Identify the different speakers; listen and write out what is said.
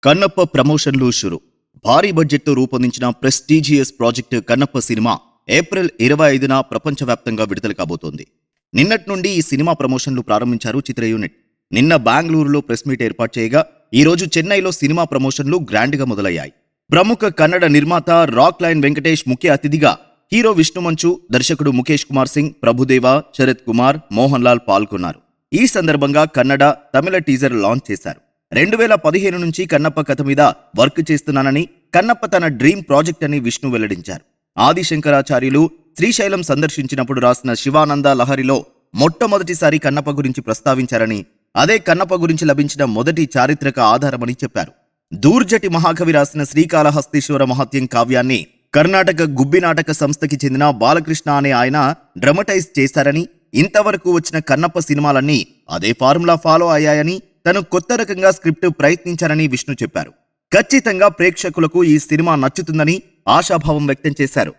Speaker 1: కన్నప్ప ప్రమోషన్లు షురు. భారీ బడ్జెట్తో రూపొందించిన ప్రెస్టీజియస్ ప్రాజెక్టు కన్నప్ప సినిమా ఏప్రిల్ 25న ప్రపంచవ్యాప్తంగా విడుదల కాబోతోంది. నిన్నటి నుండి ఈ సినిమా ప్రమోషన్లు ప్రారంభించారు చిత్ర యూనిట్. నిన్న బెంగళూరులో ప్రెస్ మీట్ ఏర్పాటు చేయగా ఈ రోజు చెన్నైలో సినిమా ప్రమోషన్లు గ్రాండ్గా మొదలయ్యాయి. ప్రముఖ కన్నడ నిర్మాత రాక్ లైన్ వెంకటేష్ ముఖ్య అతిథిగా, హీరో విష్ణుమంచు, దర్శకుడు ముఖేష్ కుమార్ సింగ్, ప్రభుదేవ, శరత్ కుమార్, మోహన్ లాల్ పాల్గొన్నారు. ఈ సందర్భంగా కన్నడ, తమిళ టీజర్ లాంచ్ చేశారు. 2015 నుంచి కన్నప్ప కథ మీద వర్క్ చేస్తున్నానని, కన్నప్ప తన డ్రీమ్ ప్రాజెక్ట్ అని విష్ణు వెల్లడించారు. ఆదిశంకరాచార్యులు శ్రీశైలం సందర్శించినప్పుడు రాసిన శివానంద లహరిలో మొట్టమొదటిసారి కన్నప్ప గురించి ప్రస్తావించారని, అదే కన్నప్ప గురించి లభించిన మొదటి చారిత్రక ఆధారమని చెప్పారు. దూర్జటి మహాకవి రాసిన శ్రీకాళహస్తీశ్వర మహత్యం కావ్యాన్ని కర్ణాటక గుబ్బి నాటక సంస్థకి చెందిన బాలకృష్ణ అనే ఆయన డ్రమటైజ్ చేశారని, ఇంతవరకు వచ్చిన కన్నప్ప సినిమాలన్నీ అదే ఫార్ములా ఫాలో అయ్యాయని, తను కొత్త రకంగా స్క్రిప్ట్ ప్రయత్నించారని విష్ణు చెప్పారు. ఖచ్చితంగా ప్రేక్షకులకు ఈ సినిమా నచ్చుతుందని ఆశాభావం వ్యక్తం చేశారు.